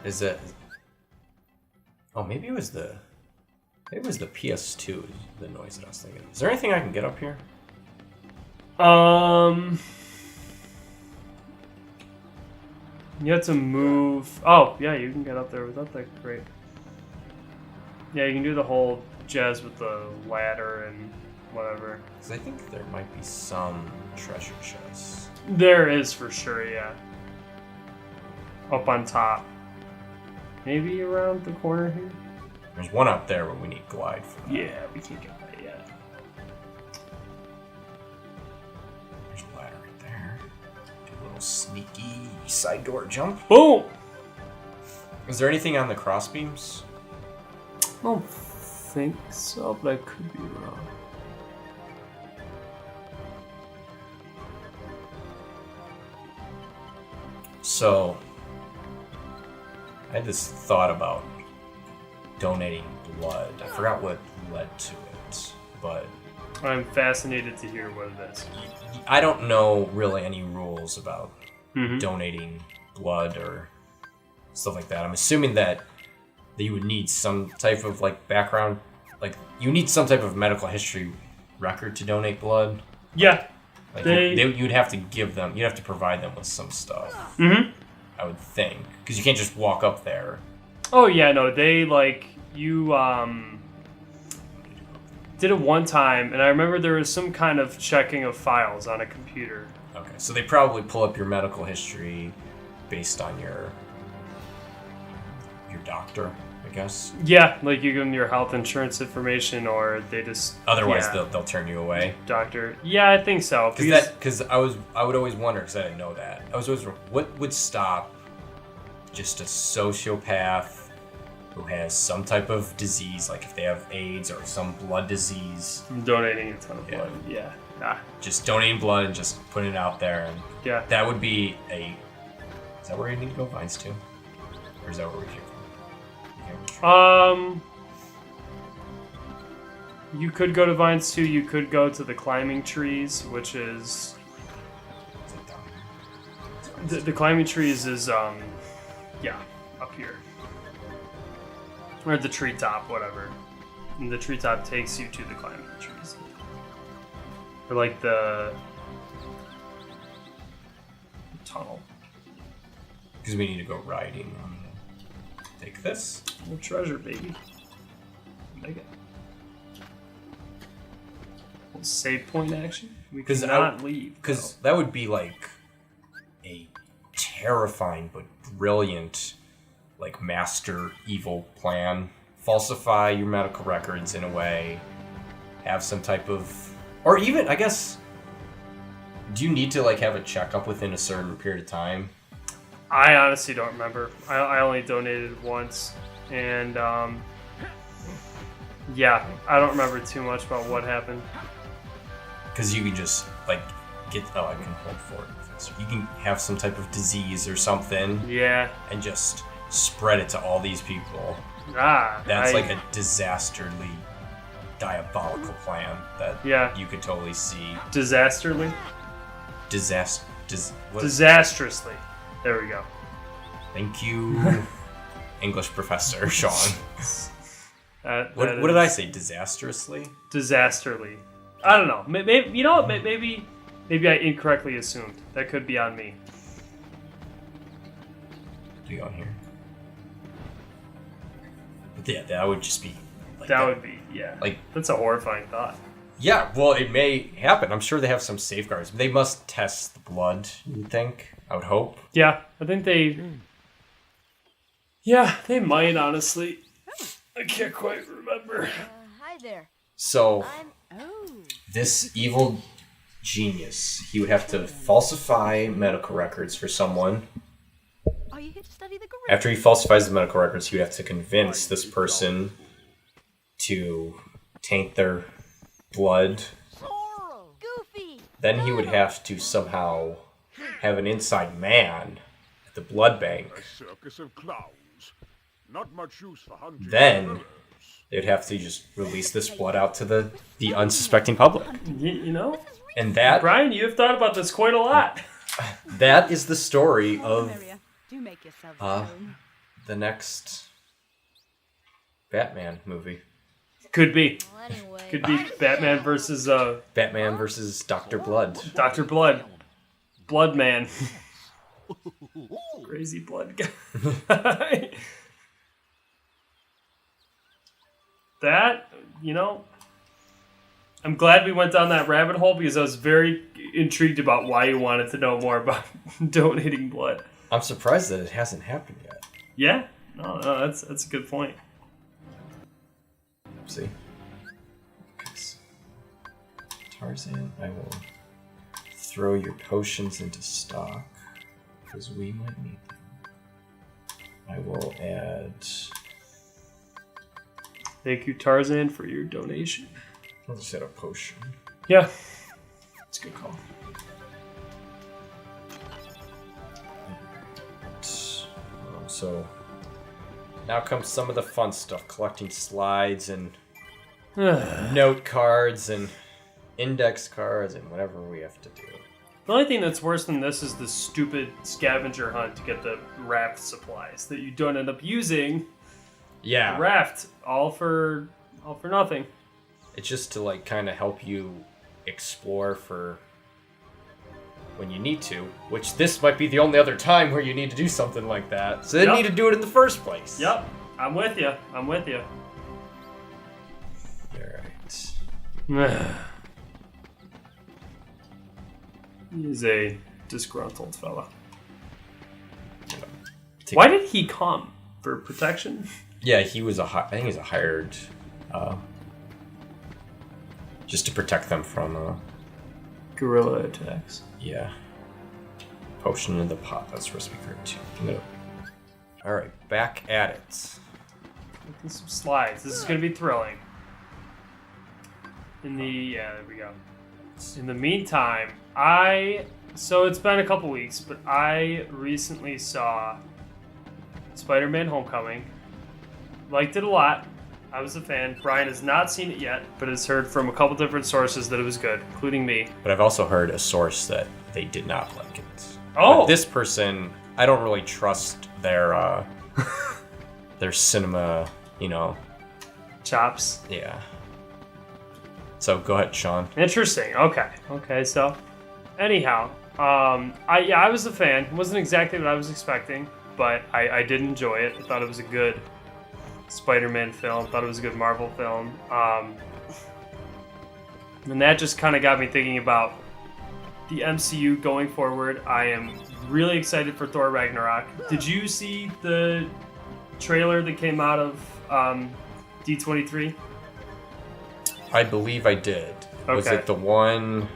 Is it? Oh, maybe it was the PS2. The noise that I was thinking. Is there anything I can get up here? You have to move. Oh, yeah, you can get up there without that. Great. Yeah, you can do the whole jazz with the ladder and whatever. Because I think there might be some treasure chests. There is for sure, yeah. Up on top. Maybe around the corner here? There's one up there, but we need glide for that. Yeah, we can't get that yet. There's a ladder right there. Do a little sneaky side door jump. Boom! Is there anything on the crossbeams? I don't think so, but I could be wrong. So, I had this thought about donating blood. I forgot what led to it, but I'm fascinated to hear what it is. I don't know really any rules about donating blood or stuff like that. I'm assuming that you would need some type of like background, like you need some type of medical history record to donate blood. Yeah. Like you'd have to give them, you'd have to provide them with some stuff. I would think, because you can't just walk up there. Oh yeah, no, they like you did it one time, and I remember there was some kind of checking of files on a computer. Okay, so they probably pull up your medical history based on your doctor, I guess. Yeah, like you give them your health insurance information, or they just Otherwise, they'll turn you away. Doctor, yeah, I think so. Because I would always wonder, because I didn't know that. I was always wondering, what would stop just a sociopath who has some type of disease, like if they have AIDS or some blood disease, from donating a ton of blood. Yeah. Just donating blood and just putting it out there, and that would be a. Is that where you need to go, Vines too, or is that where we came from? You could go to Vines too. You could go to the climbing trees, which is the climbing trees is up here, or the treetop, whatever. And the treetop takes you to the climbing trees, or like the tunnel. Because we need to go riding. Take this. More treasure, baby. Make it. Save point action. We cannot leave. Because that would be like a terrifying but brilliant, like master evil plan. Falsify your medical records in a way. Have some type of, or even I guess. Do you need to like have a checkup within a certain period of time? I honestly don't remember. I only donated once, and I don't remember too much about what happened. Because you can just like get. Oh, I can hold forward. So you can have some type of disease or something. Yeah. And just spread it to all these people. That's like a disasterly, diabolical plan that you could totally see. Disastrously. Disastrously. There we go. Thank you, English professor Sean. What what did I say? Disastrously? Disasterly. I don't know. Maybe you know what? Maybe I incorrectly assumed. That could be on me. Do you go in here? But yeah, that would just be. Like that would be Like that's a horrifying thought. Yeah, well, it may happen. I'm sure they have some safeguards. They must test the blood. You'd think. I would hope. Yeah, I think they. Yeah, they might, honestly. I can't quite remember. Hi there. So, this evil genius, he would have to falsify medical records for someone. Are you here to study the gorilla? After he falsifies the medical records, he would have to convince this person to taint their blood. Goofy. Then he would have to somehow have an inside man at the blood bank. A circus of clowns. Not much use for hunting. Then they'd have to just release this blood out to the unsuspecting public. You know? And that... Brian, you've thought about this quite a lot. That is the story of the next Batman movie. Could be. Well, anyway. Could be Batman versus Batman versus Dr. Blood. Dr. Blood. Blood Man. Crazy blood guy. That, I'm glad we went down that rabbit hole because I was very intrigued about why you wanted to know more about donating blood. I'm surprised that it hasn't happened yet. Yeah? No, that's a good point. See? Okay, so Tarzan, I will throw your potions into stock because we might need them. I will add... Thank you, Tarzan, for your donation. I'll just add a potion. Yeah. That's a good call. So now comes some of the fun stuff, collecting slides and note cards and index cards and whatever we have to do. The only thing that's worse than this is the stupid scavenger hunt to get the raft supplies that you don't end up using. Yeah. The raft, all for nothing. It's just to like kind of help you explore for when you need to, which this might be the only other time where you need to do something like that. So they Yep. need to do it in the first place. Yep, I'm with you. Alright. He's a disgruntled fella. Why did he come? For protection? Yeah, he was I think he's a hired, just to protect them from, Guerrilla attacks. yeah. Potion in the pot, that's supposed to be great too. No. Alright, back at it. Looking some slides. This is going to be thrilling. There we go. In the meantime, so it's been a couple weeks, but I recently saw Spider-Man Homecoming. Liked it a lot. I was a fan. Brian has not seen it yet, but has heard from a couple different sources that it was good, including me. But I've also heard a source that they did not like it. Oh! But this person, I don't really trust their cinema, Chops. yeah. So go ahead, Sean. Interesting. Okay. So, anyhow, I was a fan. It wasn't exactly what I was expecting, but I did enjoy it. I thought it was a good Spider-Man film. Thought it was a good Marvel film. And that just kind of got me thinking about the MCU going forward. I am really excited for Thor Ragnarok. Did you see the trailer that came out of D23? I believe I did. Was Okay. it the one...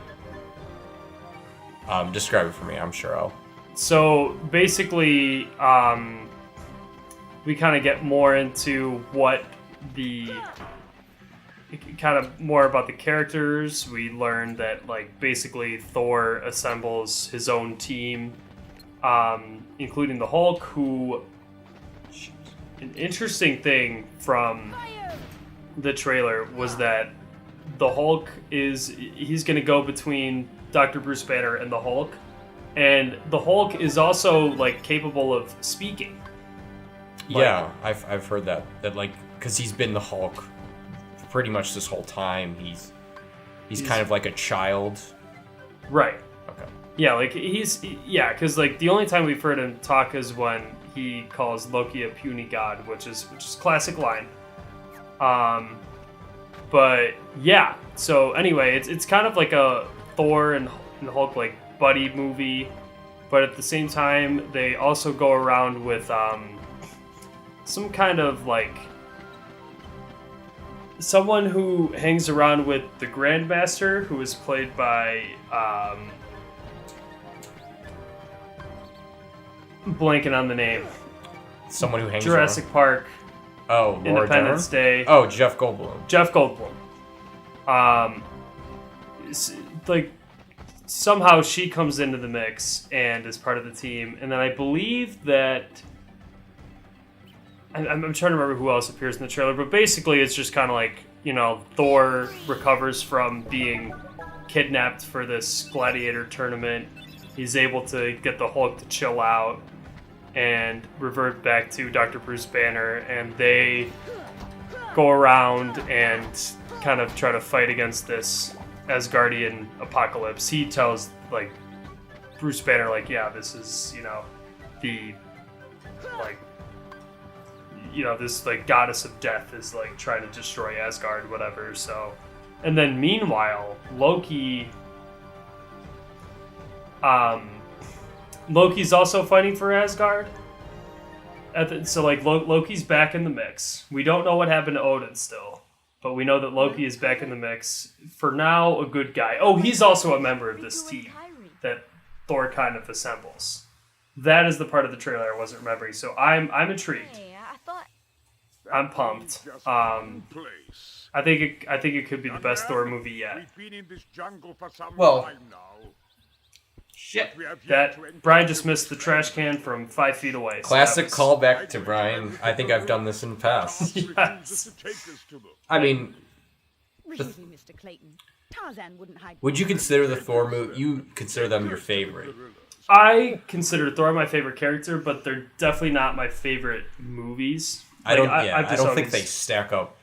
describe it for me, I'm sure I'll... So basically, we kind of get more into what kind of more about the characters. We learn that basically Thor assembles his own team, including the Hulk, who... An interesting thing from the trailer was that the Hulk he's going to go between Dr. Bruce Banner and the Hulk. And the Hulk is also capable of speaking. Yeah, I've heard that because he's been the Hulk pretty much this whole time. He's kind of like a child. Right. Okay. Yeah, because the only time we've heard him talk is when he calls Loki a puny god, which is classic line. But yeah, so anyway, it's kind of like a Thor and Hulk buddy movie, but at the same time they also go around with some kind of someone who hangs around with the Grandmaster, who is played by blanking on the name. Someone who hangs Jurassic around. Park. Oh, Laura Independence Dern? Day. Oh, Jeff Goldblum. Somehow she comes into the mix and is part of the team, and then I believe that I'm trying to remember who else appears in the trailer, but basically it's just kind of Thor recovers from being kidnapped for this gladiator tournament. He's able to get the Hulk to chill out, and revert back to Dr. Bruce Banner, and they go around and kind of try to fight against this Asgardian apocalypse. He tells, like, Bruce Banner, like, yeah, this is, the, like, this, like, goddess of death is, like, trying to destroy Asgard, whatever, so. And then, meanwhile, Loki's also fighting for Asgard. So, like, Loki's back in the mix. We don't know what happened to Odin still, but we know that Loki is back in the mix. For now, a good guy. Oh, he's also a member of this team that Thor kind of assembles. That is the part of the trailer I wasn't remembering, so I'm intrigued. Hey, I thought. I'm pumped. I think it could be the best Thor movie yet. We've been in this jungle for some Well, time now. Shit. That Brian just missed the trash can from 5 feet away. So Classic that was- callback to Brian. I think I've done this in the past. Yes. I mean, Really, Mr. Clayton. Tarzan wouldn't hide. would you consider the Thor movie? You consider them your favorite? I consider Thor my favorite character, but they're definitely not my favorite movies. I don't. Like, Yeah, I've I just don't think always- they stack up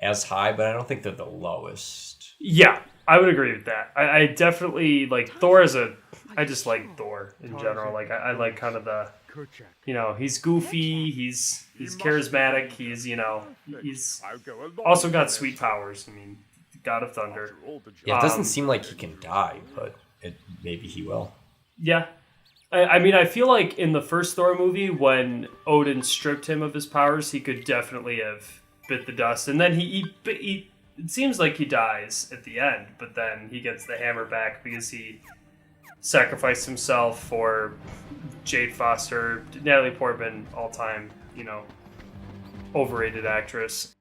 as high, but I don't think they're the lowest. Yeah, I would agree with that. I definitely like Thor as a. I just like Thor in general. Like I like kind of the. He's goofy. He's charismatic. He's he's also got sweet powers. I mean, God of Thunder. Yeah, it doesn't seem like he can die, but maybe he will. Yeah. I mean, I feel like in the first Thor movie, when Odin stripped him of his powers, he could definitely have bit the dust. And then he it seems like he dies at the end, but then he gets the hammer back because he sacrificed himself for Jade Foster, Natalie Portman, all-time, overrated actress.